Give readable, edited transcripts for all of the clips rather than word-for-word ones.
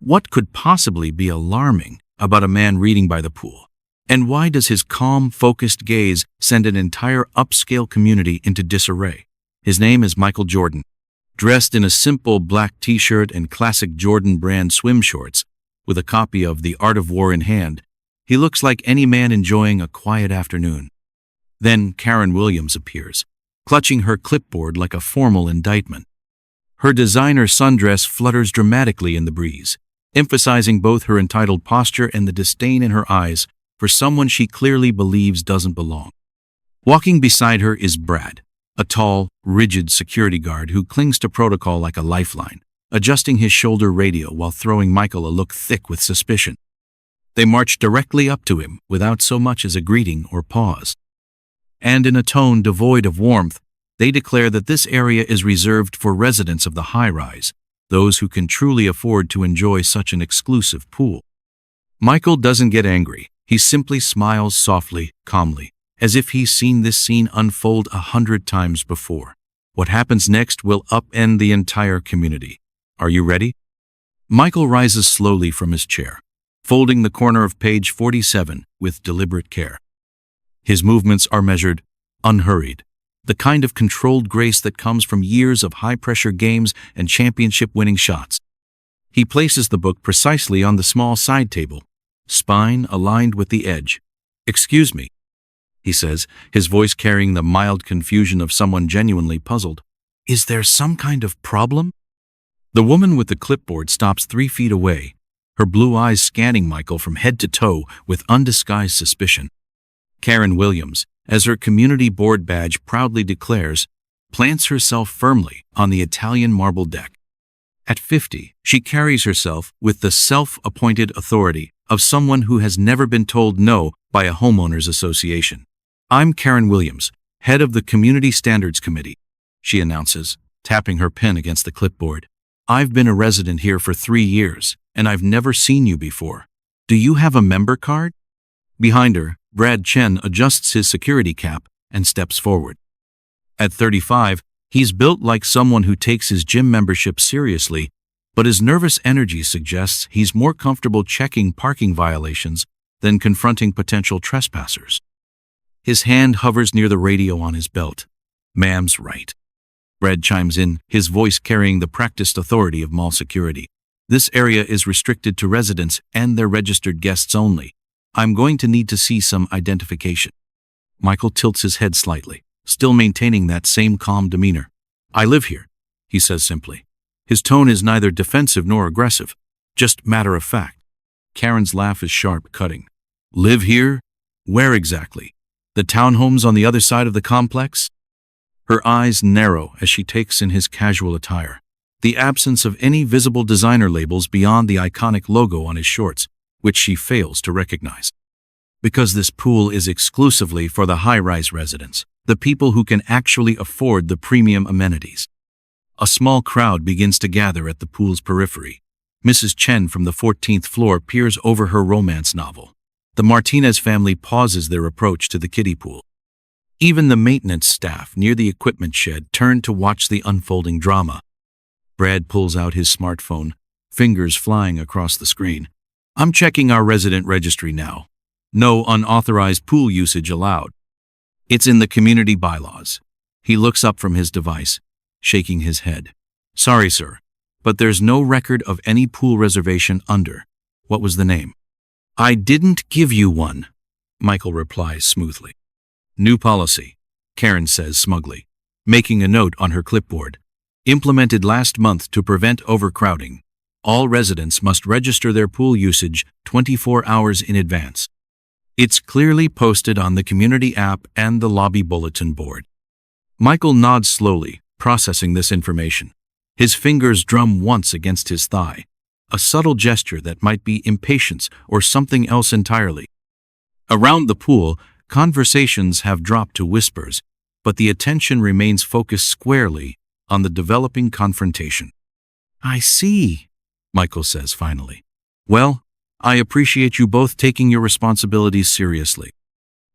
What could possibly be alarming about a man reading by the pool? And why does his calm, focused gaze send an entire upscale community into disarray? His name is Michael Jordan. Dressed in a simple black t-shirt and classic Jordan brand swim shorts, with a copy of The Art of War in hand, he looks like any man enjoying a quiet afternoon. Then Karen Williams appears, clutching her clipboard like a formal indictment. Her designer sundress flutters dramatically in the breeze, emphasizing both her entitled posture and the disdain in her eyes for someone she clearly believes doesn't belong. Walking beside her is Brad, a tall, rigid security guard who clings to protocol like a lifeline, adjusting his shoulder radio while throwing Michael a look thick with suspicion. They march directly up to him without so much as a greeting or pause. And in a tone devoid of warmth, they declare that this area is reserved for residents of the high-rise, those who can truly afford to enjoy such an exclusive pool. Michael doesn't get angry. He simply smiles softly, calmly, as if he's seen this scene unfold 100 times before. What happens next will upend the entire community. Are you ready? Michael rises slowly from his chair, folding the corner of page 47 with deliberate care. His movements are measured, unhurried, the kind of controlled grace that comes from years of high-pressure games and championship-winning shots. He places the book precisely on the small side table, spine aligned with the edge. "Excuse me," he says, his voice carrying the mild confusion of someone genuinely puzzled. "Is there some kind of problem?" The woman with the clipboard stops 3 feet away, her blue eyes scanning Michael from head to toe with undisguised suspicion. Karen Williams, as her community board badge proudly declares, plants herself firmly on the Italian marble deck. At 50, she carries herself with the self-appointed authority of someone who has never been told no by a homeowners association. "I'm Karen Williams, head of the Community Standards Committee," she announces, tapping her pen against the clipboard. "I've been a resident here for 3 years, and I've never seen you before. Do you have a member card?" Behind her, Brad Chen adjusts his security cap and steps forward. At 35, he's built like someone who takes his gym membership seriously, but his nervous energy suggests he's more comfortable checking parking violations than confronting potential trespassers. His hand hovers near the radio on his belt. "Ma'am's right." Brad chimes in, his voice carrying the practiced authority of mall security. "This area is restricted to residents and their registered guests only. I'm going to need to see some identification." Michael tilts his head slightly, still maintaining that same calm demeanor. "I live here," he says simply. His tone is neither defensive nor aggressive, just matter-of-fact. Karen's laugh is sharp, cutting. "Live here? Where exactly? The townhomes on the other side of the complex?" Her eyes narrow as she takes in his casual attire, the absence of any visible designer labels beyond the iconic logo on his shorts, which she fails to recognize. "Because this pool is exclusively for the high-rise residents, the people who can actually afford the premium amenities." A small crowd begins to gather at the pool's periphery. Mrs. Chen from the 14th floor peers over her romance novel. The Martinez family pauses their approach to the kiddie pool. Even the maintenance staff near the equipment shed turn to watch the unfolding drama. Brad pulls out his smartphone, fingers flying across the screen. "I'm checking our resident registry now. No unauthorized pool usage allowed. It's in the community bylaws." He looks up from his device, shaking his head. "Sorry, sir, but there's no record of any pool reservation under. What was the name?" "I didn't give you one," Michael replies smoothly. "New policy," Karen says smugly, making a note on her clipboard. "Implemented last month to prevent overcrowding. All residents must register their pool usage 24 hours in advance." It's clearly posted on the community app and the lobby bulletin board. Michael nods slowly, processing this information. His fingers drum once against his thigh, a subtle gesture that might be impatience or something else entirely. Around the pool, conversations have dropped to whispers, but the attention remains focused squarely on the developing confrontation. "I see," Michael says finally. "Well, I appreciate you both taking your responsibilities seriously.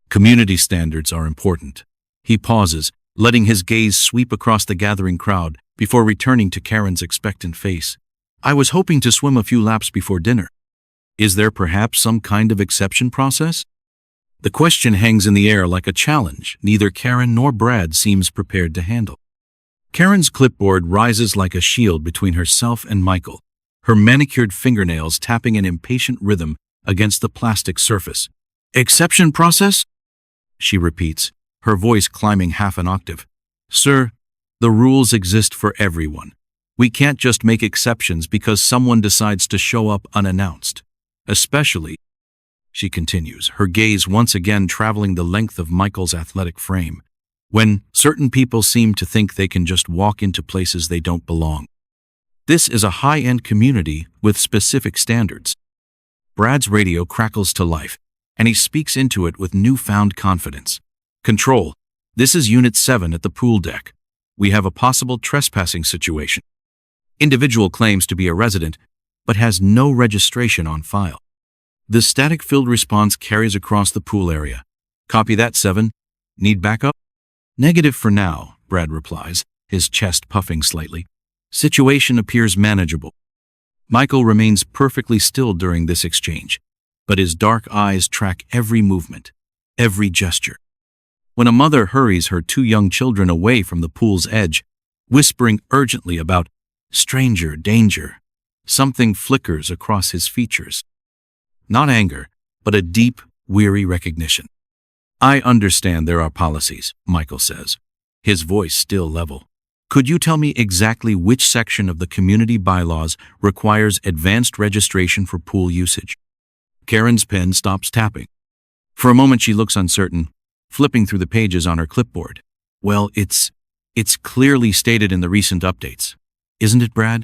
Community standards are important." He pauses, letting his gaze sweep across the gathering crowd before returning to Karen's expectant face. I was hoping to swim a few laps before dinner. Is there perhaps some kind of exception process? The question hangs in the air like a challenge neither Karen nor Brad seems prepared to handle. Karen's clipboard rises like a shield between herself and Michael, her manicured fingernails tapping an impatient rhythm against the plastic surface. Exception process? She repeats, her voice climbing half an octave. Sir, the rules exist for everyone. We can't just make exceptions because someone decides to show up unannounced. Especially, she continues, her gaze once again traveling the length of Michael's athletic frame, when certain people seem to think they can just walk into places they don't belong. This is a high-end community with specific standards. Brad's radio crackles to life, and he speaks into it with newfound confidence. Control, this is Unit 7 at the pool deck. We have a possible trespassing situation. Individual claims to be a resident, but has no registration on file. The static-filled response carries across the pool area. Copy that, 7. Need backup? Negative for now, Brad replies, his chest puffing slightly. Situation appears manageable. Michael remains perfectly still during this exchange, but his dark eyes track every movement, every gesture. When a mother hurries her 2 young children away from the pool's edge, whispering urgently about stranger danger, something flickers across his features. Not anger, but a deep, weary recognition. I understand there are policies, Michael says, his voice still level. Could you tell me exactly which section of the community bylaws requires advanced registration for pool usage? Karen's pen stops tapping. For a moment she looks uncertain, flipping through the pages on her clipboard. Well, it's clearly stated in the recent updates. Isn't it, Brad?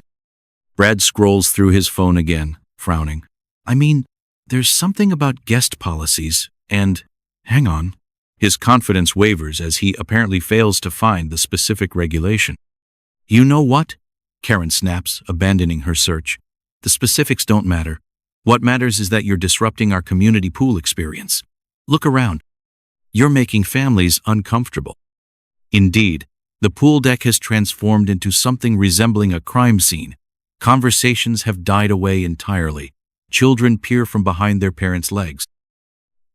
Brad scrolls through his phone again, frowning. I mean, there's something about guest policies and… Hang on. His confidence wavers as he apparently fails to find the specific regulation. You know what? Karen snaps, abandoning her search. The specifics don't matter. What matters is that you're disrupting our community pool experience. Look around. You're making families uncomfortable. Indeed, the pool deck has transformed into something resembling a crime scene. Conversations have died away entirely. Children peer from behind their parents' legs.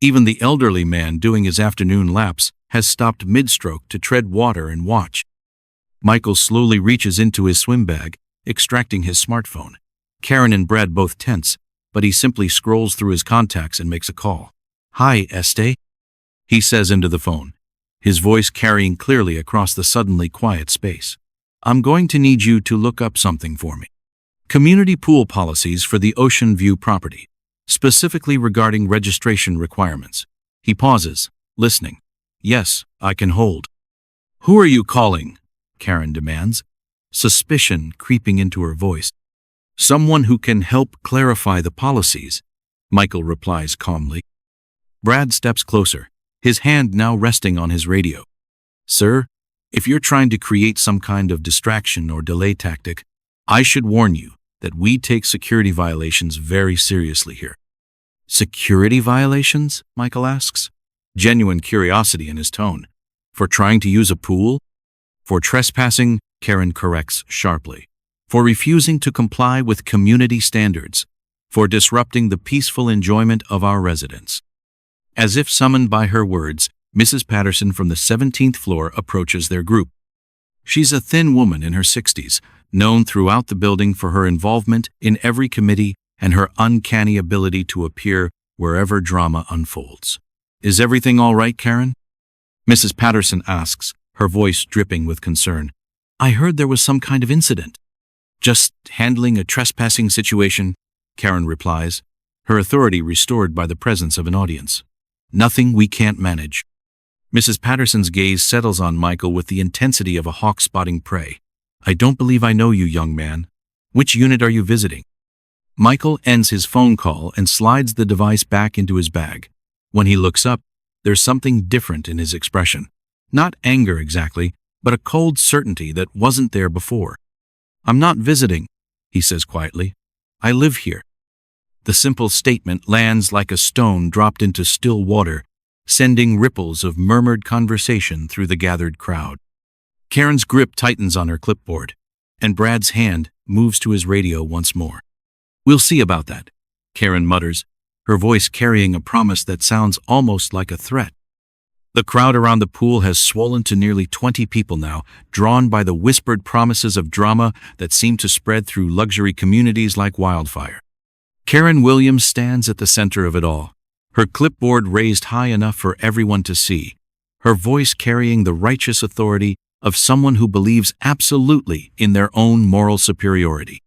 Even the elderly man doing his afternoon laps has stopped mid-stroke to tread water and watch. Michael slowly reaches into his swim bag, extracting his smartphone. Karen and Brad both tense, but he simply scrolls through his contacts and makes a call. Hi, Este, he says into the phone, his voice carrying clearly across the suddenly quiet space. I'm going to need you to look up something for me. Community pool policies for the Ocean View property, specifically regarding registration requirements. He pauses, listening. Yes, I can hold. Who are you calling? Karen demands, suspicion creeping into her voice. Someone who can help clarify the policies, Michael replies calmly. Brad steps closer, his hand now resting on his radio. Sir, if you're trying to create some kind of distraction or delay tactic, I should warn you that we take security violations very seriously here. Security violations? Michael asks, genuine curiosity in his tone. For trying to use a pool? For trespassing, Karen corrects sharply. For refusing to comply with community standards. For disrupting the peaceful enjoyment of our residents. As if summoned by her words, Mrs. Patterson from the 17th floor approaches their group. She's a thin woman in her 60s, known throughout the building for her involvement in every committee and her uncanny ability to appear wherever drama unfolds. Is everything all right, Karen? Mrs. Patterson asks, her voice dripping with concern. I heard there was some kind of incident. Just handling a trespassing situation, Karen replies, her authority restored by the presence of an audience. Nothing we can't manage. Mrs. Patterson's gaze settles on Michael with the intensity of a hawk spotting prey. I don't believe I know you, young man. Which unit are you visiting? Michael ends his phone call and slides the device back into his bag. When he looks up, there's something different in his expression. Not anger exactly, but a cold certainty that wasn't there before. I'm not visiting, he says quietly. I live here. The simple statement lands like a stone dropped into still water, sending ripples of murmured conversation through the gathered crowd. Karen's grip tightens on her clipboard, and Brad's hand, moves to his radio once more. "We'll see about that," Karen mutters, her voice carrying a promise that sounds almost like a threat. The crowd around the pool has swollen to nearly 20 people now, drawn by the whispered promises of drama that seem to spread through luxury communities like wildfire. Karen Williams stands at the center of it all, her clipboard raised high enough for everyone to see, her voice carrying the righteous authority of someone who believes absolutely in their own moral superiority.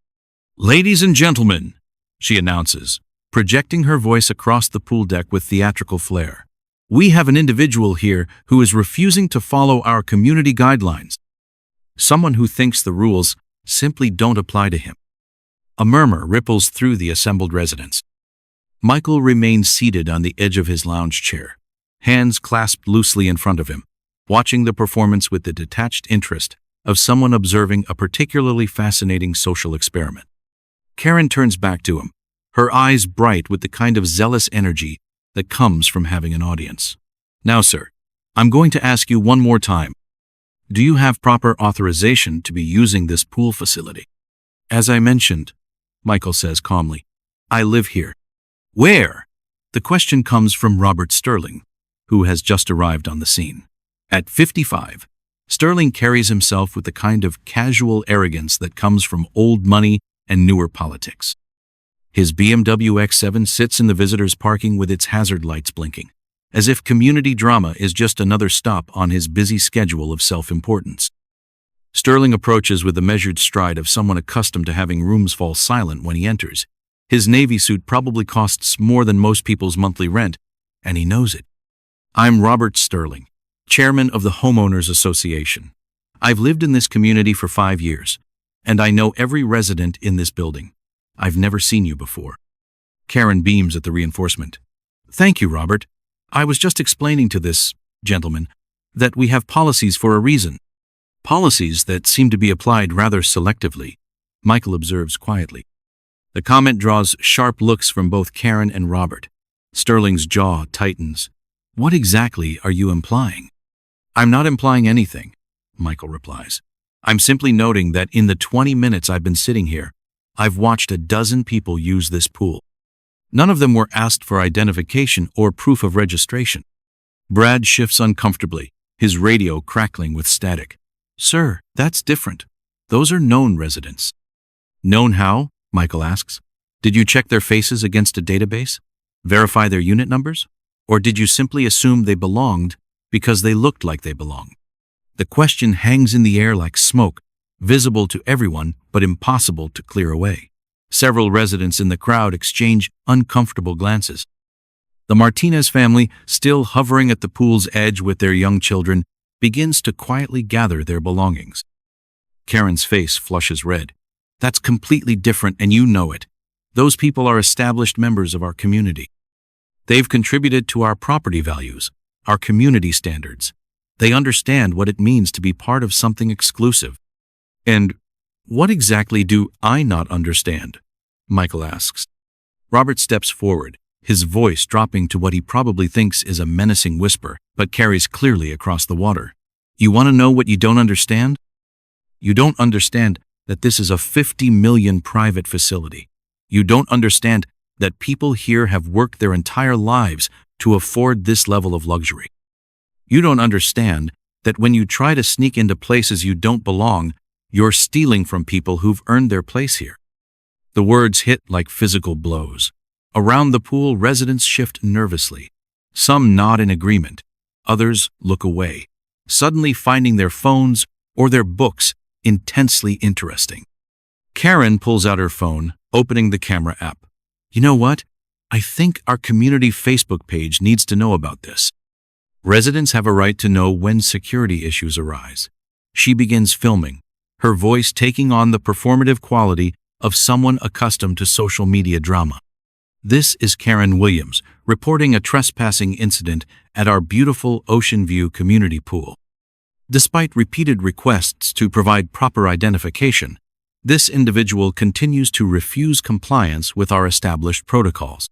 "Ladies and gentlemen," she announces, projecting her voice across the pool deck with theatrical flair, "we have an individual here who is refusing to follow our community guidelines. Someone who thinks the rules simply don't apply to him." A murmur ripples through the assembled residents. Michael remains seated on the edge of his lounge chair, hands clasped loosely in front of him, watching the performance with the detached interest of someone observing a particularly fascinating social experiment. Karen turns back to him, her eyes bright with the kind of zealous energy that comes from having an audience. "Now, sir, I'm going to ask you one more time. Do you have proper authorization to be using this pool facility?" "As I mentioned," Michael says calmly, "I live here." "Where?" The question comes from Robert Sterling, who has just arrived on the scene. At 55, Sterling carries himself with the kind of casual arrogance that comes from old money and newer politics. His BMW X7 sits in the visitors' parking with its hazard lights blinking, as if community drama is just another stop on his busy schedule of self-importance. Sterling approaches with the measured stride of someone accustomed to having rooms fall silent when he enters. His navy suit probably costs more than most people's monthly rent, and he knows it. "I'm Robert Sterling, chairman of the Homeowners Association. I've lived in this community for 5 years, and I know every resident in this building. I've never seen you before." Karen beams at the reinforcement. "Thank you, Robert. I was just explaining to this gentleman that we have policies for a reason." "Policies that seem to be applied rather selectively," Michael observes quietly. The comment draws sharp looks from both Karen and Robert. Sterling's jaw tightens. "What exactly are you implying?" "I'm not implying anything," Michael replies. "I'm simply noting that in the 20 minutes I've been sitting here, I've watched a dozen people use this pool. None of them were asked for identification or proof of registration." Brad shifts uncomfortably, his radio crackling with static. "Sir, that's different. Those are known residents." "Known how?" Michael asks. "Did you check their faces against a database? Verify their unit numbers? Or did you simply assume they belonged because they looked like they belonged?" The question hangs in the air like smoke, visible to everyone but impossible to clear away. Several residents in the crowd exchange uncomfortable glances. The Martinez family, still hovering at the pool's edge with their young children, begins to quietly gather their belongings. Karen's face flushes red. "That's completely different, and you know it. Those people are established members of our community. They've contributed to our property values, our community standards. They understand what it means to be part of something exclusive." "And what exactly do I not understand?" Michael asks. Robert steps forward, his voice dropping to what he probably thinks is a menacing whisper, but carries clearly across the water. "You want to know what you don't understand? You don't understand that this is a 50 million private facility. You don't understand that people here have worked their entire lives to afford this level of luxury. You don't understand that when you try to sneak into places you don't belong, you're stealing from people who've earned their place here." The words hit like physical blows. Around the pool, residents shift nervously. Some nod in agreement. Others look away, suddenly finding their phones or their books intensely interesting. Karen pulls out her phone, opening the camera app. "You know what? I think our community Facebook page needs to know about this. Residents have a right to know when security issues arise." She begins filming, her voice taking on the performative quality of someone accustomed to social media drama. This is Karen Williams, reporting a trespassing incident at our beautiful Ocean View community pool. Despite repeated requests to provide proper identification, this individual continues to refuse compliance with our established protocols.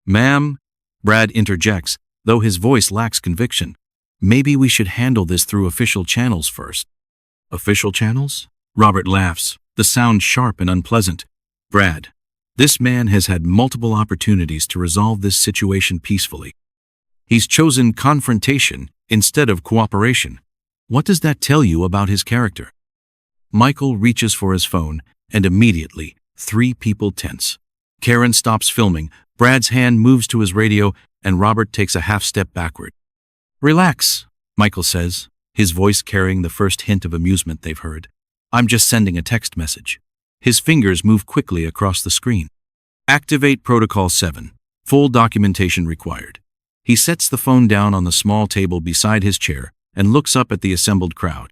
"Ma'am," Brad interjects, though his voice lacks conviction, "maybe we should handle this through official channels first." "Official channels?" Robert laughs, the sound sharp and unpleasant. Brad, this man has had multiple opportunities to resolve this situation peacefully. He's chosen confrontation instead of cooperation. What does that tell you about his character? Michael reaches for his phone, and immediately, 3 people tense. Karen stops filming, Brad's hand moves to his radio, and Robert takes a half step backward. Relax, Michael says, his voice carrying the first hint of amusement they've heard. I'm just sending a text message. His fingers move quickly across the screen. Activate Protocol 7. Full documentation required. He sets the phone down on the small table beside his chair and looks up at the assembled crowd.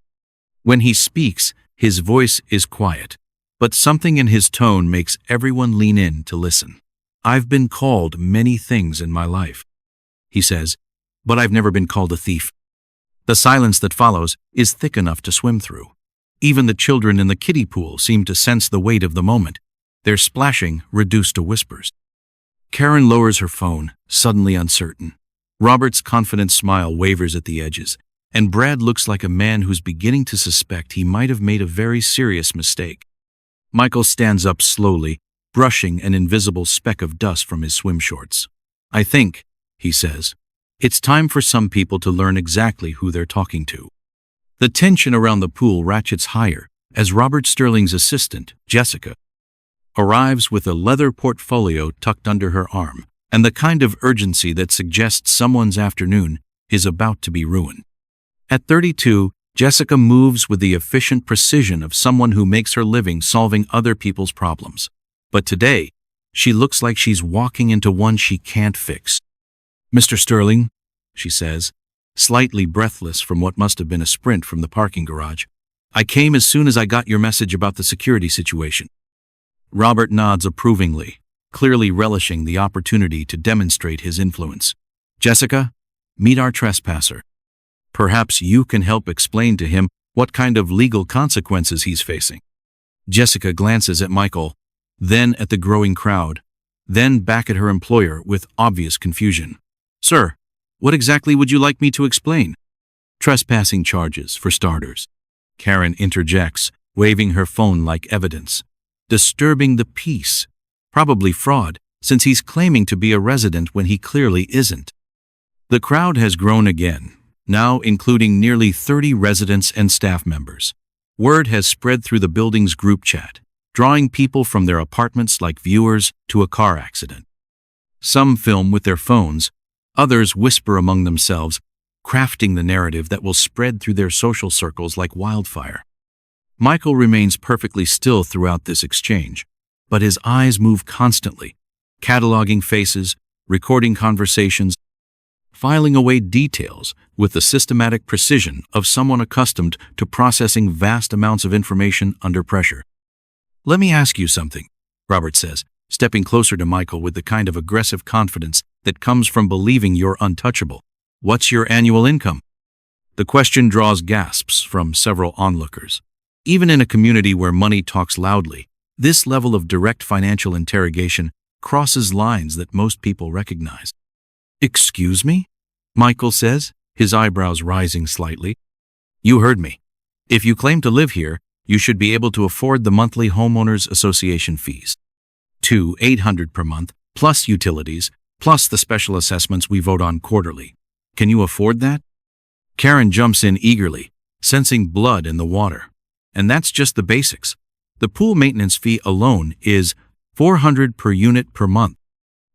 When he speaks, his voice is quiet, but something in his tone makes everyone lean in to listen. I've been called many things in my life, he says, but I've never been called a thief. The silence that follows is thick enough to swim through. Even the children in the kiddie pool seem to sense the weight of the moment, their splashing reduced to whispers. Karen lowers her phone, suddenly uncertain. Robert's confident smile wavers at the edges, and Brad looks like a man who's beginning to suspect he might have made a very serious mistake. Michael stands up slowly, brushing an invisible speck of dust from his swim shorts. I think, he says, it's time for some people to learn exactly who they're talking to. The tension around the pool ratchets higher as Robert Sterling's assistant, Jessica, arrives with a leather portfolio tucked under her arm and the kind of urgency that suggests someone's afternoon is about to be ruined. At 32, Jessica moves with the efficient precision of someone who makes her living solving other people's problems. But today, she looks like she's walking into one she can't fix. Mr. Sterling, she says, slightly breathless from what must have been a sprint from the parking garage. I came as soon as I got your message about the security situation. Robert nods approvingly, clearly relishing the opportunity to demonstrate his influence. Jessica, meet our trespasser. Perhaps you can help explain to him what kind of legal consequences he's facing. Jessica glances at Michael, then at the growing crowd, then back at her employer with obvious confusion. Sir, what exactly would you like me to explain? Trespassing charges, for starters. Karen interjects, waving her phone like evidence. Disturbing the peace. Probably fraud, since he's claiming to be a resident when he clearly isn't. The crowd has grown again, now including nearly 30 residents and staff members. Word has spread through the building's group chat, drawing people from their apartments like viewers to a car accident. Some film with their phones, others whisper among themselves, crafting the narrative that will spread through their social circles like wildfire. Michael remains perfectly still throughout this exchange, but his eyes move constantly, cataloging faces, recording conversations, filing away details with the systematic precision of someone accustomed to processing vast amounts of information under pressure. Let me ask you something, Robert says, stepping closer to Michael with the kind of aggressive confidence that comes from believing you're untouchable. What's your annual income? The question draws gasps from several onlookers. Even in a community where money talks loudly, this level of direct financial interrogation crosses lines that most people recognize. Excuse me? Michael says, his eyebrows rising slightly. You heard me. If you claim to live here, you should be able to afford the monthly homeowners association fees. $800 per month, plus utilities, plus the special assessments we vote on quarterly. Can you afford that? Karen jumps in eagerly, sensing blood in the water. And that's just the basics. The pool maintenance fee alone is $400 per unit per month.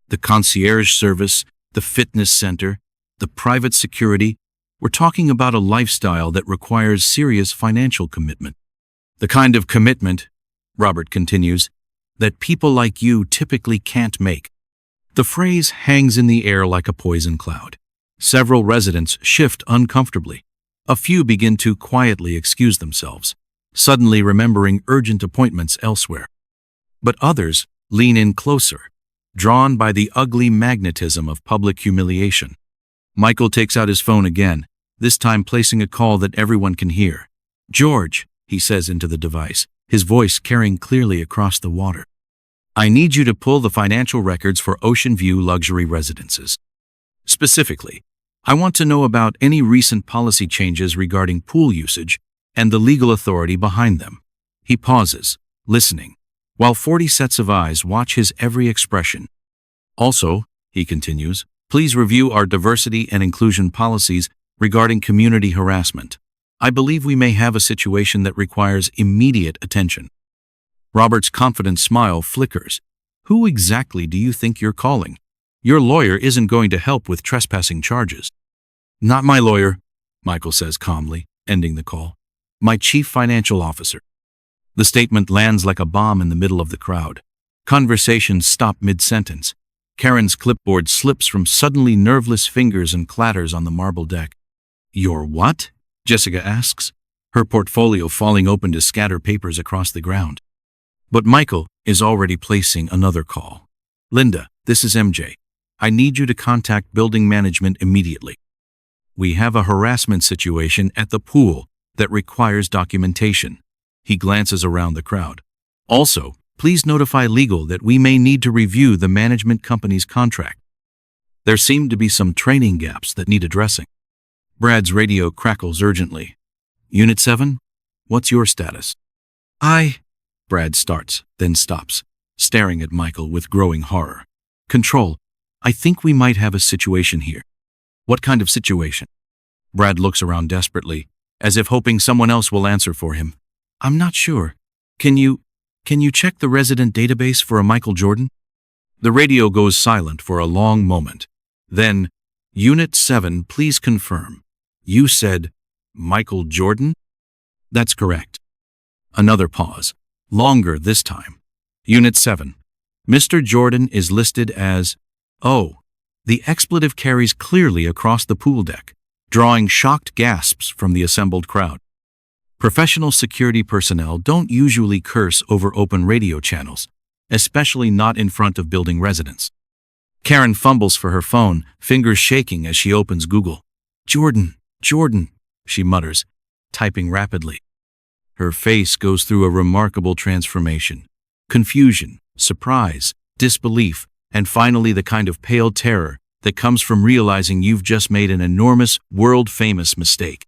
The concierge service, the fitness center, the private security, we're talking about a lifestyle that requires serious financial commitment. The kind of commitment, Robert continues, that people like you typically can't make. The phrase hangs in the air like a poison cloud. Several residents shift uncomfortably. A few begin to quietly excuse themselves, suddenly remembering urgent appointments elsewhere. But others lean in closer, drawn by the ugly magnetism of public humiliation. Michael takes out his phone again, this time placing a call that everyone can hear. George, he says into the device, his voice carrying clearly across the water. I need you to pull the financial records for Ocean View luxury residences. Specifically, I want to know about any recent policy changes regarding pool usage and the legal authority behind them. He pauses, listening, while 40 sets of eyes watch his every expression. Also, he continues, please review our diversity and inclusion policies regarding community harassment. I believe we may have a situation that requires immediate attention. Robert's confident smile flickers. Who exactly do you think you're calling? Your lawyer isn't going to help with trespassing charges. Not my lawyer, Michael says calmly, ending the call. My chief financial officer. The statement lands like a bomb in the middle of the crowd. Conversations stop mid-sentence. Karen's clipboard slips from suddenly nerveless fingers and clatters on the marble deck. Your what? Jessica asks, her portfolio falling open to scatter papers across the ground. But Michael is already placing another call. Linda, this is MJ. I need you to contact building management immediately. We have a harassment situation at the pool that requires documentation. He glances around the crowd. Also, please notify legal that we may need to review the management company's contract. There seem to be some training gaps that need addressing. Brad's radio crackles urgently. Unit 7? What's your status? Brad starts, then stops, staring at Michael with growing horror. Control, I think we might have a situation here. What kind of situation? Brad looks around desperately, as if hoping someone else will answer for him. I'm not sure. Can you check the resident database for a Michael Jordan? The radio goes silent for a long moment. Then, Unit 7, please confirm. You said Michael Jordan? That's correct. Another pause. Longer this time. Unit 7. Mr. Jordan is listed as... Oh. The expletive carries clearly across the pool deck, drawing shocked gasps from the assembled crowd. Professional security personnel don't usually curse over open radio channels, especially not in front of building residents. Karen fumbles for her phone, fingers shaking as she opens Google. Jordan, she mutters, typing rapidly. Her face goes through a remarkable transformation. Confusion, surprise, disbelief, and finally the kind of pale terror that comes from realizing you've just made an enormous, world-famous mistake.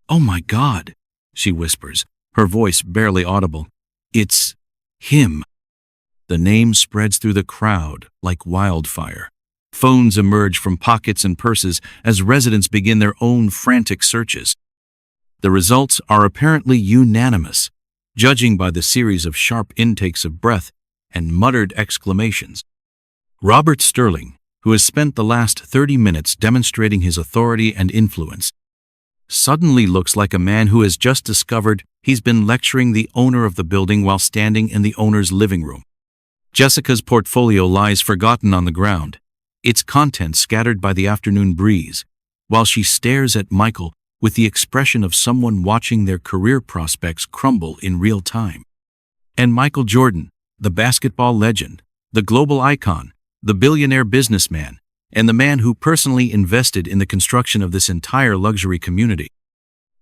Oh my God, she whispers, her voice barely audible. It's him. The name spreads through the crowd like wildfire. Phones emerge from pockets and purses as residents begin their own frantic searches. The results are apparently unanimous, judging by the series of sharp intakes of breath and muttered exclamations. Robert Sterling, who has spent the last 30 minutes demonstrating his authority and influence, suddenly looks like a man who has just discovered he's been lecturing the owner of the building while standing in the owner's living room. Jessica's portfolio lies forgotten on the ground, its contents scattered by the afternoon breeze, while she stares at Michael with the expression of someone watching their career prospects crumble in real time. And Michael Jordan, the basketball legend, the global icon, the billionaire businessman, and the man who personally invested in the construction of this entire luxury community,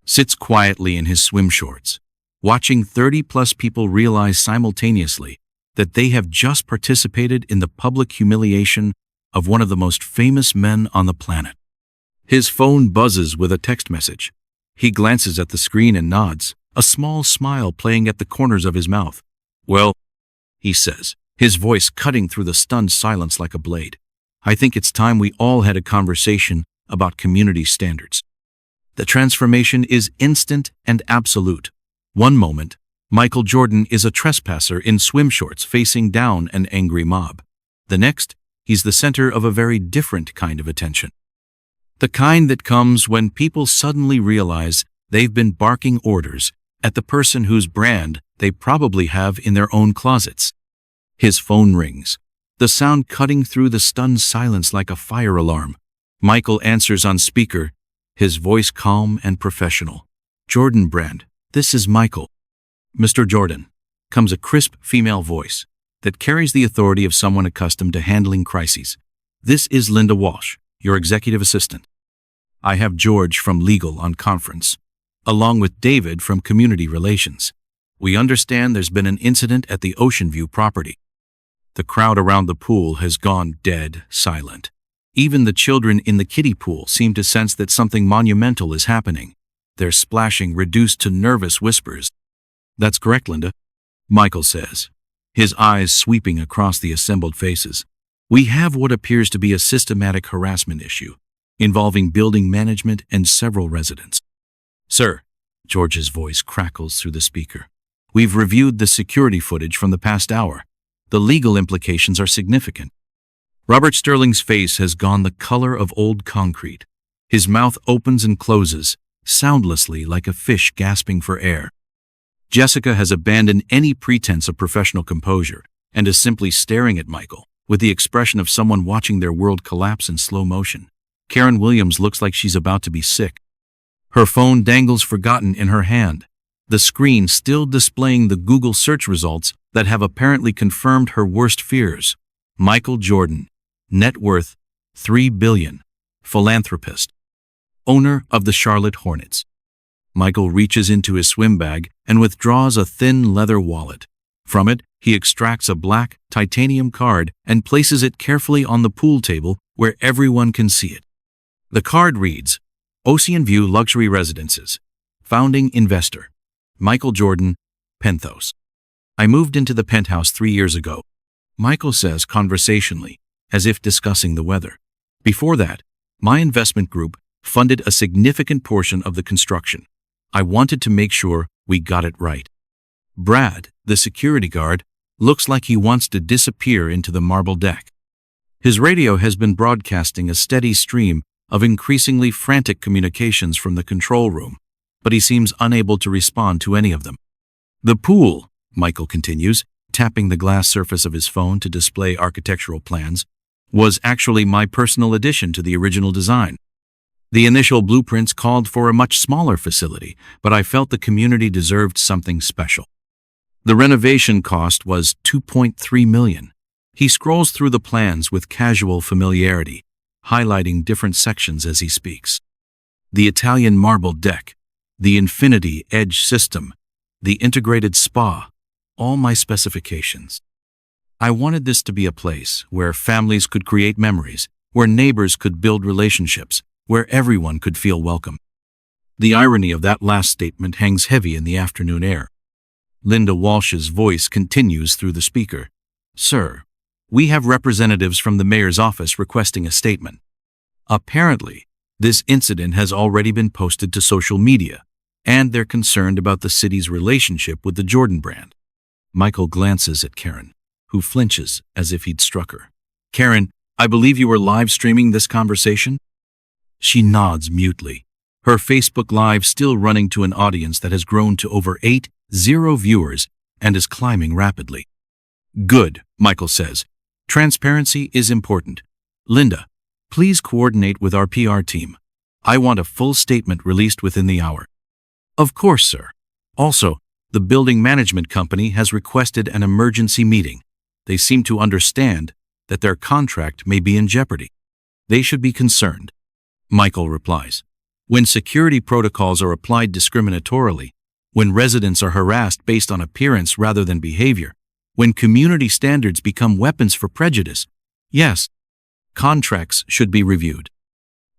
sits quietly in his swim shorts, watching 30-plus people realize simultaneously that they have just participated in the public humiliation of one of the most famous men on the planet. His phone buzzes with a text message. He glances at the screen and nods, a small smile playing at the corners of his mouth. Well, he says, his voice cutting through the stunned silence like a blade. I think it's time we all had a conversation about community standards. The transformation is instant and absolute. One moment, Michael Jordan is a trespasser in swim shorts facing down an angry mob. The next, he's the center of a very different kind of attention. The kind that comes when people suddenly realize they've been barking orders at the person whose brand they probably have in their own closets. His phone rings, the sound cutting through the stunned silence like a fire alarm. Michael answers on speaker, his voice calm and professional. Jordan Brand, this is Michael. Mr. Jordan, comes a crisp female voice that carries the authority of someone accustomed to handling crises. This is Linda Walsh, your executive assistant. I have George from legal on conference, along with David from community relations. We understand there's been an incident at the Ocean View property. The crowd around the pool has gone dead silent. Even the children in the kiddie pool seem to sense that something monumental is happening, their splashing reduced to nervous whispers. That's correct, Linda, Michael says, his eyes sweeping across the assembled faces. We have what appears to be a systematic harassment issue, involving building management and several residents. Sir, George's voice crackles through the speaker. We've reviewed the security footage from the past hour. The legal implications are significant. Robert Sterling's face has gone the color of old concrete. His mouth opens and closes, soundlessly like a fish gasping for air. Jessica has abandoned any pretense of professional composure and is simply staring at Michael, with the expression of someone watching their world collapse in slow motion. Karen Williams looks like she's about to be sick. Her phone dangles forgotten in her hand, the screen still displaying the Google search results that have apparently confirmed her worst fears. Michael Jordan, net worth $3 billion, philanthropist, owner of the Charlotte Hornets. Michael reaches into his swim bag and withdraws a thin leather wallet. From it, he extracts a black titanium card and places it carefully on the pool table where everyone can see it. The card reads, Ocean View Luxury Residences, founding investor, Michael Jordan, Penthos. I moved into the penthouse 3 years ago, Michael says conversationally, as if discussing the weather. Before that, my investment group funded a significant portion of the construction. I wanted to make sure we got it right. Brad, the security guard, looks like he wants to disappear into the marble deck. His radio has been broadcasting a steady stream of increasingly frantic communications from the control room, but he seems unable to respond to any of them. The pool, Michael continues, tapping the glass surface of his phone to display architectural plans, was actually my personal addition to the original design. The initial blueprints called for a much smaller facility, but I felt the community deserved something special. The renovation cost was $2.3 million. He scrolls through the plans with casual familiarity, highlighting different sections as he speaks. The Italian marble deck, the infinity edge system, the integrated spa, all my specifications. I wanted this to be a place where families could create memories, where neighbors could build relationships, where everyone could feel welcome. The irony of that last statement hangs heavy in the afternoon air. Linda Walsh's voice continues through the speaker. Sir, we have representatives from the mayor's office requesting a statement. Apparently, this incident has already been posted to social media, and they're concerned about the city's relationship with the Jordan brand. Michael glances at Karen, who flinches as if he'd struck her. Karen, I believe you were live streaming this conversation? She nods mutely, her Facebook Live still running to an audience that has grown to over 80 viewers and is climbing rapidly. Good, Michael says. Transparency is important. Linda, please coordinate with our PR team. I want a full statement released within the hour. Of course, sir. Also, the building management company has requested an emergency meeting. They seem to understand that their contract may be in jeopardy. They should be concerned. Michael replies. When security protocols are applied discriminatorily, when residents are harassed based on appearance rather than behavior, when community standards become weapons for prejudice, yes, contracts should be reviewed.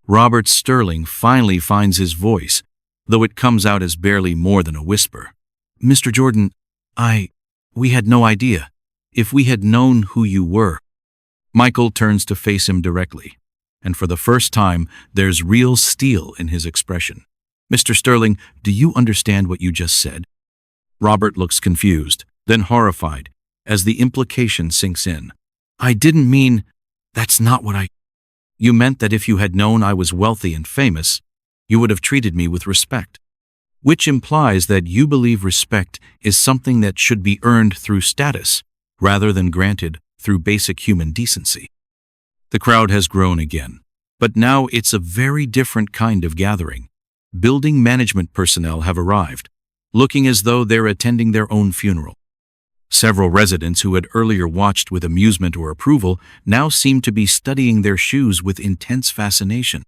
Robert Sterling finally finds his voice, though it comes out as barely more than a whisper. Mr. Jordan, we had no idea. If we had known who you were. Michael turns to face him directly, and for the first time, there's real steel in his expression. Mr. Sterling, do you understand what you just said? Robert looks confused, then horrified, as the implication sinks in. I didn't mean, that's not what You meant that if you had known I was wealthy and famous, you would have treated me with respect. Which implies that you believe respect is something that should be earned through status, rather than granted through basic human decency. The crowd has grown again, but now it's a very different kind of gathering. Building management personnel have arrived, looking as though they're attending their own funeral. Several residents who had earlier watched with amusement or approval now seem to be studying their shoes with intense fascination.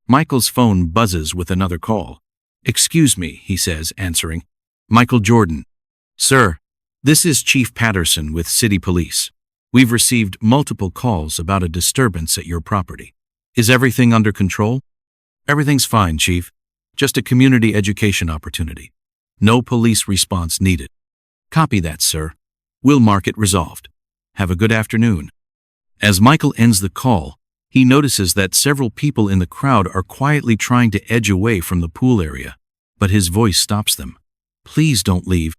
Michael's phone buzzes with another call. Excuse me, he says, answering. Michael Jordan. Sir, this is Chief Patterson with City Police. We've received multiple calls about a disturbance at your property. Is everything under control? Everything's fine, Chief. Just a community education opportunity. No police response needed. Copy that, sir. We'll mark it resolved. Have a good afternoon. As Michael ends the call, he notices that several people in the crowd are quietly trying to edge away from the pool area, but his voice stops them. Please don't leave,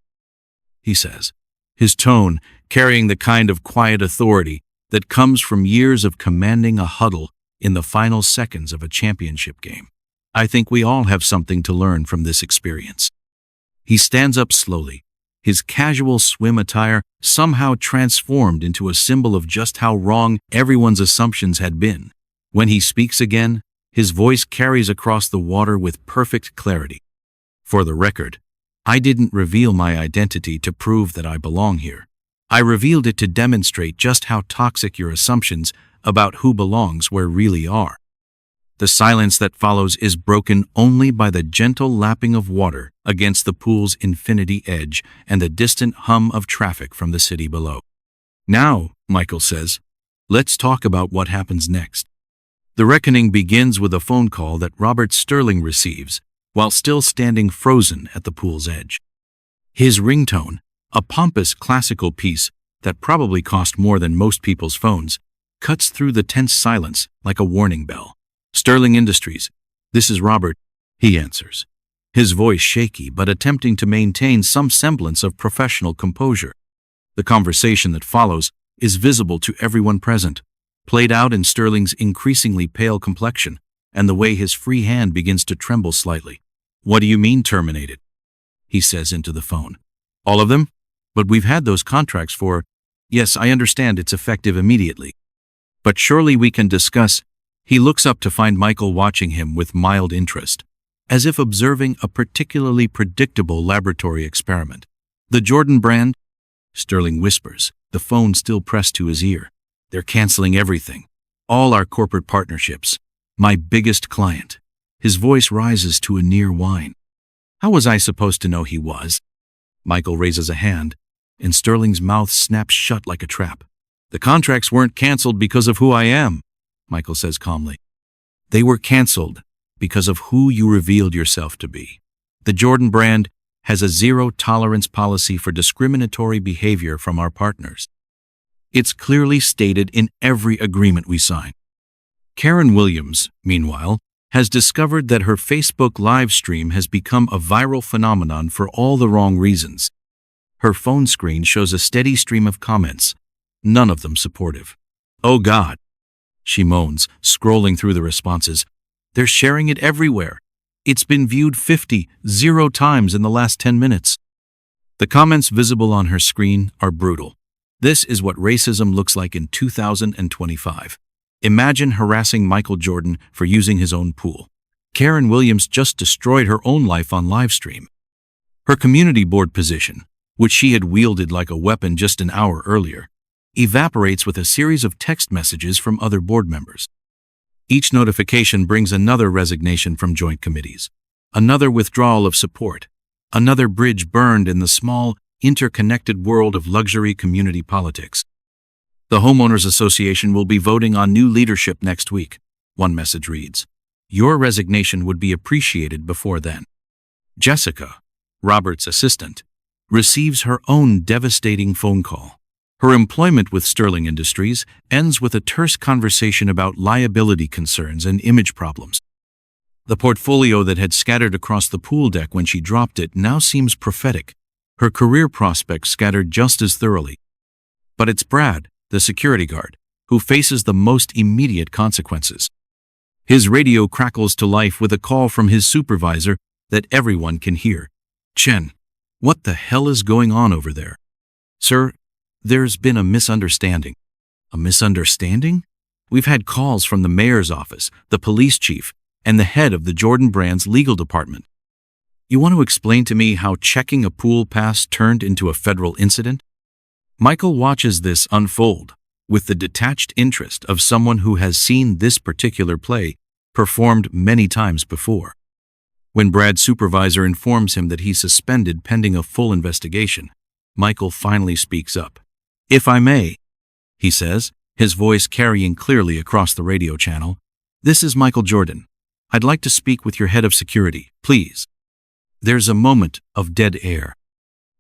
he says, his tone carrying the kind of quiet authority that comes from years of commanding a huddle in the final seconds of a championship game. I think we all have something to learn from this experience. He stands up slowly, his casual swim attire somehow transformed into a symbol of just how wrong everyone's assumptions had been. When he speaks again, his voice carries across the water with perfect clarity. For the record, I didn't reveal my identity to prove that I belong here. I revealed it to demonstrate just how toxic your assumptions about who belongs where really are. The silence that follows is broken only by the gentle lapping of water against the pool's infinity edge and the distant hum of traffic from the city below. Now, Michael says, let's talk about what happens next. The reckoning begins with a phone call that Robert Sterling receives while still standing frozen at the pool's edge. His ringtone, a pompous classical piece that probably cost more than most people's phones, cuts through the tense silence like a warning bell. Sterling Industries, this is Robert, he answers, his voice shaky but attempting to maintain some semblance of professional composure. The conversation that follows is visible to everyone present, played out in Sterling's increasingly pale complexion and the way his free hand begins to tremble slightly. What do you mean terminated? He says into the phone. All of them? But we've had those contracts for… Yes, I understand it's effective immediately. But surely we can discuss… He looks up to find Michael watching him with mild interest, as if observing a particularly predictable laboratory experiment. The Jordan brand? Sterling whispers, the phone still pressed to his ear. They're canceling everything. All our corporate partnerships. My biggest client. His voice rises to a near whine. How was I supposed to know he was? Michael raises a hand, and Sterling's mouth snaps shut like a trap. The contracts weren't canceled because of who I am, Michael says calmly. They were canceled because of who you revealed yourself to be. The Jordan brand has a zero-tolerance policy for discriminatory behavior from our partners. It's clearly stated in every agreement we sign. Karen Williams, meanwhile, has discovered that her Facebook live stream has become a viral phenomenon for all the wrong reasons. Her phone screen shows a steady stream of comments, none of them supportive. Oh God, she moans, scrolling through the responses. They're sharing it everywhere. It's been viewed 0 times in the last 10 minutes. The comments visible on her screen are brutal. This is what racism looks like in 2025. Imagine harassing Michael Jordan for using his own pool. Karen Williams just destroyed her own life on livestream. Her community board position, which she had wielded like a weapon just an hour earlier, evaporates with a series of text messages from other board members. Each notification brings another resignation from joint committees, another withdrawal of support, another bridge burned in the small, interconnected world of luxury community politics. The Homeowners Association will be voting on new leadership next week, one message reads. Your resignation would be appreciated before then. Jessica, Robert's assistant, receives her own devastating phone call. Her employment with Sterling Industries ends with a terse conversation about liability concerns and image problems. The portfolio that had scattered across the pool deck when she dropped it now seems prophetic, her career prospects scattered just as thoroughly. But it's Brad, the security guard, who faces the most immediate consequences. His radio crackles to life with a call from his supervisor that everyone can hear. Chen, what the hell is going on over there? Sir, there's been a misunderstanding. A misunderstanding? We've had calls from the mayor's office, the police chief, and the head of the Jordan brand's legal department. You want to explain to me how checking a pool pass turned into a federal incident? Michael watches this unfold with the detached interest of someone who has seen this particular play performed many times before. When Brad's supervisor informs him that he's suspended pending a full investigation, Michael finally speaks up. If I may, he says, his voice carrying clearly across the radio channel, this is Michael Jordan. I'd like to speak with your head of security, please. There's a moment of dead air.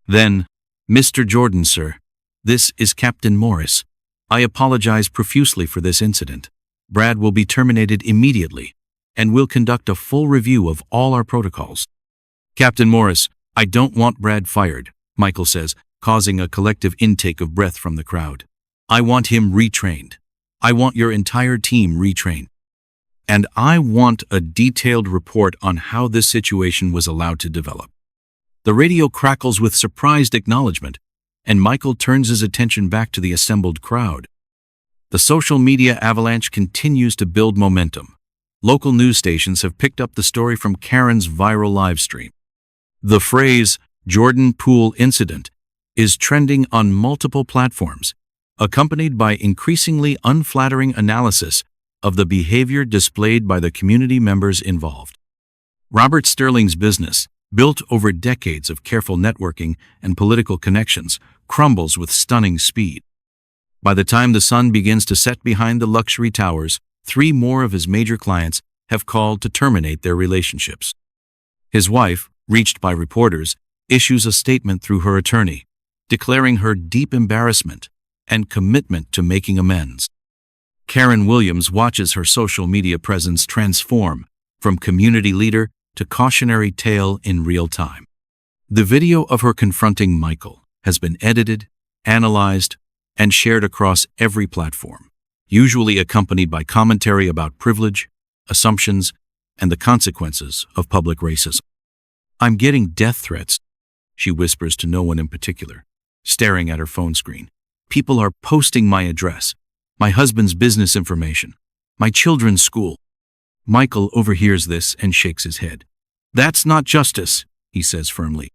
Then, "Mr. Jordan, sir, this is Captain Morris. I apologize profusely for this incident. Brad will be terminated immediately, and we'll conduct a full review of all our protocols." "Captain Morris, I don't want Brad fired," Michael says, causing a collective intake of breath from the crowd. "I want him retrained. I want your entire team retrained. And I want a detailed report on how this situation was allowed to develop." The radio crackles with surprised acknowledgement, and Michael turns his attention back to the assembled crowd. The social media avalanche continues to build momentum. Local news stations have picked up the story from Karen's viral live stream. The phrase, "Jordan Pool Incident," is trending on multiple platforms, accompanied by increasingly unflattering analysis of the behavior displayed by the community members involved. Robert Sterling's business, built over decades of careful networking and political connections, crumbles with stunning speed. By the time the sun begins to set behind the luxury towers, 3 more of his major clients have called to terminate their relationships. His wife, reached by reporters, issues a statement through her attorney, declaring her deep embarrassment and commitment to making amends. Karen Williams watches her social media presence transform from community leader to cautionary tale in real time. The video of her confronting Michael has been edited, analyzed, and shared across every platform, usually accompanied by commentary about privilege, assumptions, and the consequences of public racism. "I'm getting death threats," she whispers to no one in particular, staring at her phone screen. "People are posting my address, my husband's business information, my children's school." Michael overhears this and shakes his head. "That's not justice," he says firmly.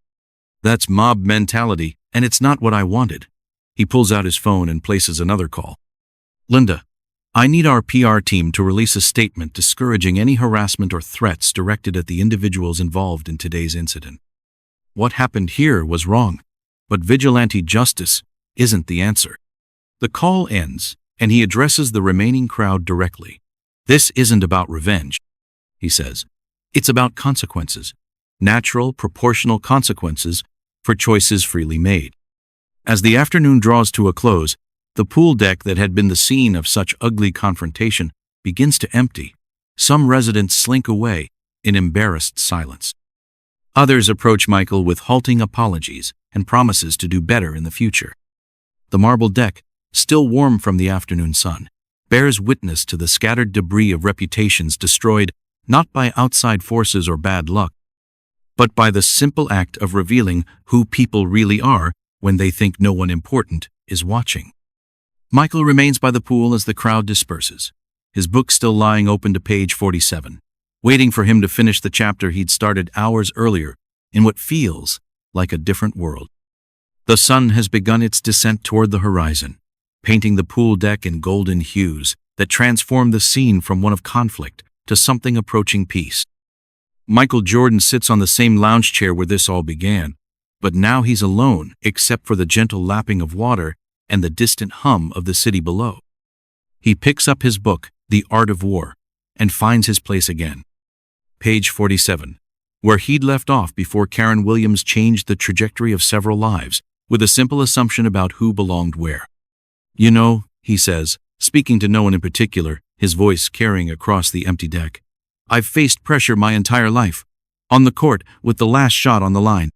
"That's mob mentality, and it's not what I wanted." He pulls out his phone and places another call. "Linda, I need our PR team to release a statement discouraging any harassment or threats directed at the individuals involved in today's incident. What happened here was wrong, but vigilante justice isn't the answer." The call ends, and he addresses the remaining crowd directly. "This isn't about revenge," he says. "It's about consequences, natural, proportional consequences for choices freely made." As the afternoon draws to a close, the pool deck that had been the scene of such ugly confrontation begins to empty. Some residents slink away in embarrassed silence. Others approach Michael with halting apologies and promises to do better in the future. The marble deck, still warm from the afternoon sun, bears witness to the scattered debris of reputations destroyed not by outside forces or bad luck, but by the simple act of revealing who people really are when they think no one important is watching. Michael remains by the pool as the crowd disperses, his book still lying open to page 47, waiting for him to finish the chapter he'd started hours earlier in what feels like a different world. The sun has begun its descent toward the horizon, painting the pool deck in golden hues that transform the scene from one of conflict to something approaching peace. Michael Jordan sits on the same lounge chair where this all began, but now he's alone except for the gentle lapping of water and the distant hum of the city below. He picks up his book, The Art of War, and finds his place again. Page 47, where he'd left off before Karen Williams changed the trajectory of several lives with a simple assumption about who belonged where. "You know," he says, speaking to no one in particular, his voice carrying across the empty deck, "I've faced pressure my entire life. On the court, with the last shot on the line.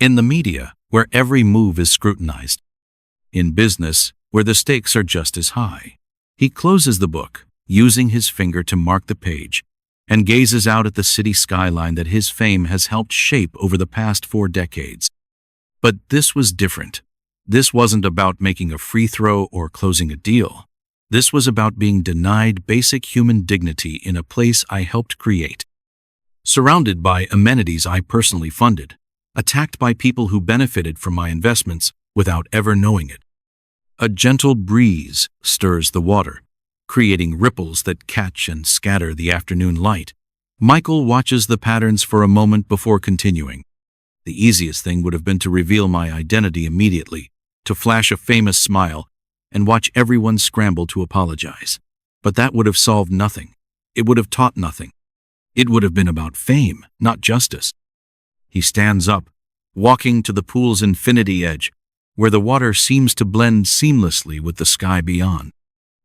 In the media, where every move is scrutinized. In business, where the stakes are just as high." He closes the book, using his finger to mark the page, and gazes out at the city skyline that his fame has helped shape over the past 4 decades. But this was different. This wasn't about making a free throw or closing a deal. This was about being denied basic human dignity in a place I helped create. Surrounded by amenities I personally funded, attacked by people who benefited from my investments without ever knowing it. A gentle breeze stirs the water, creating ripples that catch and scatter the afternoon light. Michael watches the patterns for a moment before continuing. The easiest thing would have been to reveal my identity immediately, to flash a famous smile, and watch everyone scramble to apologize. But that would have solved nothing. It would have taught nothing. It would have been about fame, not justice. He stands up, walking to the pool's infinity edge, where the water seems to blend seamlessly with the sky beyond.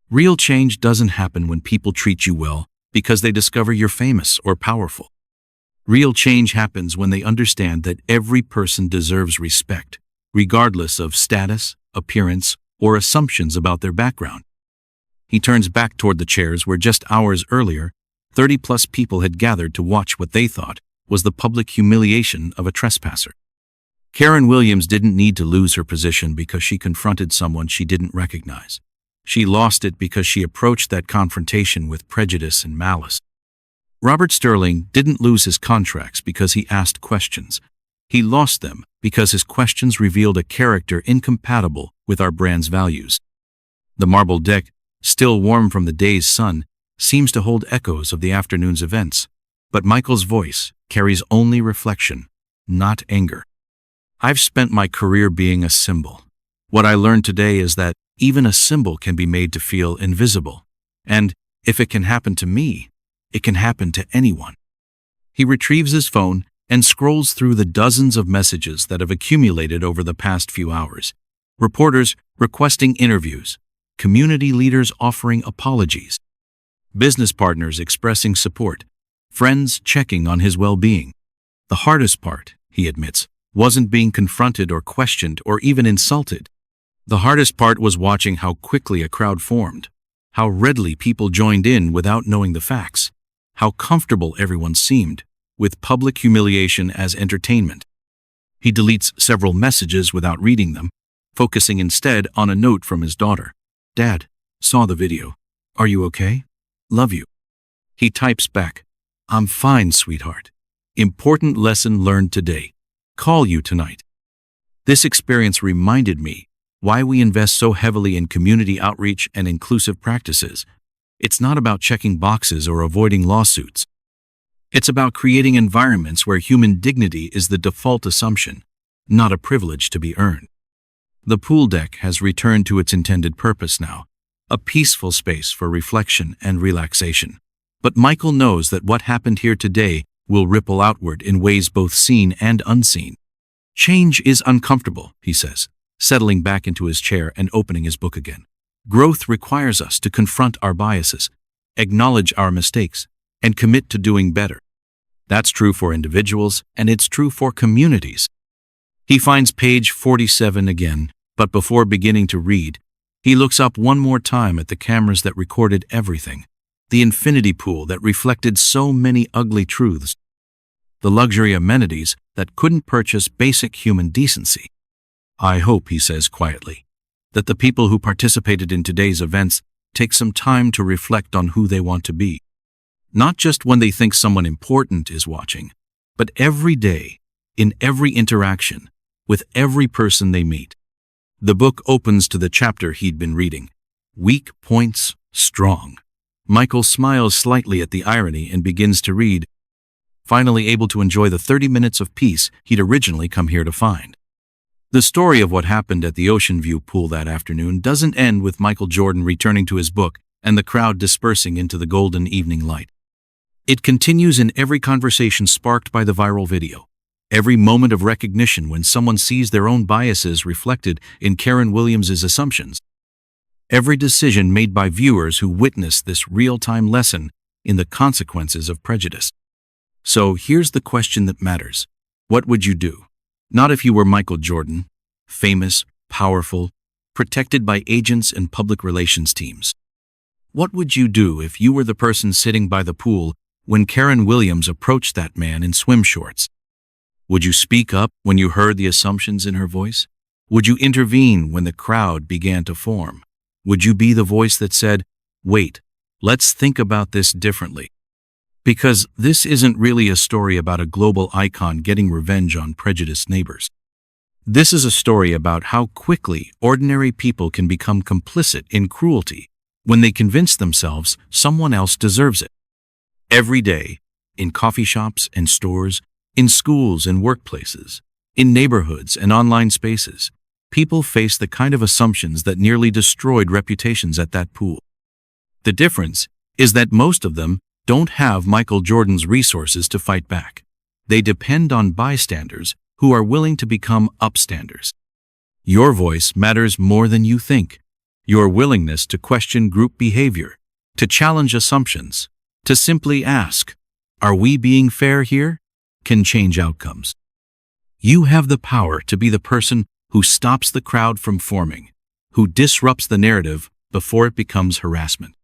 Real change doesn't happen when people treat you well because they discover you're famous or powerful. Real change happens when they understand that every person deserves respect, regardless of status, appearance, or assumptions about their background. He turns back toward the chairs where just hours earlier, 30-plus people had gathered to watch what they thought was the public humiliation of a trespasser. Karen Williams didn't need to lose her position because she confronted someone she didn't recognize. She lost it because she approached that confrontation with prejudice and malice. Robert Sterling didn't lose his contracts because he asked questions. He lost them because his questions revealed a character incompatible with our brand's values. The marble deck, still warm from the day's sun, seems to hold echoes of the afternoon's events, but Michael's voice carries only reflection, not anger. I've spent my career being a symbol. What I learned today is that even a symbol can be made to feel invisible. And if it can happen to me, it can happen to anyone. He retrieves his phone and scrolls through the dozens of messages that have accumulated over the past few hours. Reporters requesting interviews, community leaders offering apologies, business partners expressing support, friends checking on his well-being. The hardest part, he admits, wasn't being confronted or questioned or even insulted. The hardest part was watching how quickly a crowd formed, how readily people joined in without knowing the facts, how comfortable everyone seemed, with public humiliation as entertainment. He deletes several messages without reading them, focusing instead on a note from his daughter. "Dad, saw the video. Are you okay? Love you." He types back, "I'm fine, sweetheart. Important lesson learned today. Call you tonight." This experience reminded me why we invest so heavily in community outreach and inclusive practices. It's not about checking boxes or avoiding lawsuits. It's about creating environments where human dignity is the default assumption, not a privilege to be earned. The pool deck has returned to its intended purpose now, a peaceful space for reflection and relaxation. But Michael knows that what happened here today will ripple outward in ways both seen and unseen. "Change is uncomfortable," he says, settling back into his chair and opening his book again. "Growth requires us to confront our biases, acknowledge our mistakes, and commit to doing better." That's true for individuals, and it's true for communities. He finds page 47 again, but before beginning to read, he looks up one more time at the cameras that recorded everything, the infinity pool that reflected so many ugly truths, the luxury amenities that couldn't purchase basic human decency. "I hope," he says quietly, "that the people who participated in today's events take some time to reflect on who they want to be. Not just when they think someone important is watching, but every day, in every interaction, with every person they meet." The book opens to the chapter he'd been reading. Weak points, strong. Michael smiles slightly at the irony and begins to read, finally able to enjoy the 30 minutes of peace he'd originally come here to find. The story of what happened at the Ocean View pool that afternoon doesn't end with Michael Jordan returning to his book and the crowd dispersing into the golden evening light. It continues in every conversation sparked by the viral video, every moment of recognition when someone sees their own biases reflected in Karen Williams's assumptions, every decision made by viewers who witnessed this real-time lesson in the consequences of prejudice. So here's the question that matters. What would you do? Not if you were Michael Jordan, famous, powerful, protected by agents and public relations teams. What would you do if you were the person sitting by the pool when Karen Williams approached that man in swim shorts? Would you speak up when you heard the assumptions in her voice? Would you intervene when the crowd began to form? Would you be the voice that said, "Wait, let's think about this differently"? Because this isn't really a story about a global icon getting revenge on prejudiced neighbors. This is a story about how quickly ordinary people can become complicit in cruelty when they convince themselves someone else deserves it. Every day, in coffee shops and stores, in schools and workplaces, in neighborhoods and online spaces, people face the kind of assumptions that nearly destroyed reputations at that pool. The difference is that most of them don't have Michael Jordan's resources to fight back. They depend on bystanders who are willing to become upstanders. Your voice matters more than you think. Your willingness to question group behavior, to challenge assumptions, to simply ask, "Are we being fair here?" can change outcomes. You have the power to be the person who stops the crowd from forming, who disrupts the narrative before it becomes harassment.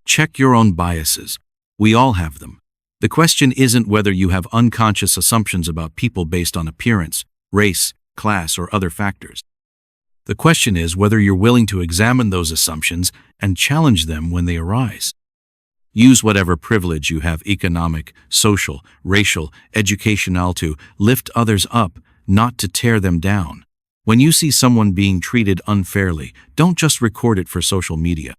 Check your own biases. We all have them. The question isn't whether you have unconscious assumptions about people based on appearance, race, class, or other factors. The question is whether you're willing to examine those assumptions and challenge them when they arise. Use whatever privilege you have, economic, social, racial, educational, to lift others up, not to tear them down. When you see someone being treated unfairly, don't just record it for social media.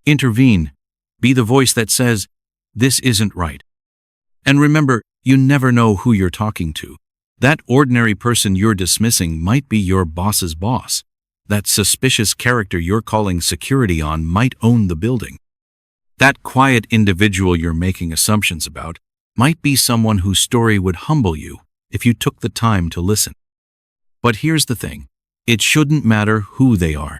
Intervene. Be the voice that says, "This isn't right." And remember, you never know who you're talking to. That ordinary person you're dismissing might be your boss's boss. That suspicious character you're calling security on might own the building. That quiet individual you're making assumptions about might be someone whose story would humble you if you took the time to listen. But here's the thing. It shouldn't matter who they are.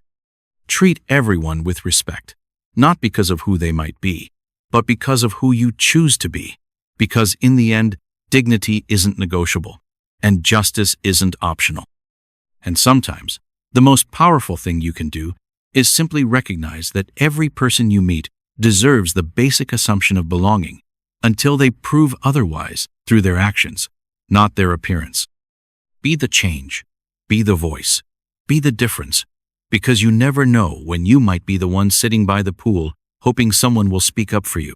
Treat everyone with respect, not because of who they might be, but because of who you choose to be. Because in the end, dignity isn't negotiable, and justice isn't optional. And sometimes, the most powerful thing you can do is simply recognize that every person you meet deserves the basic assumption of belonging until they prove otherwise through their actions, not their appearance. Be the change, be the voice, be the difference, because you never know when you might be the one sitting by the pool hoping someone will speak up for you.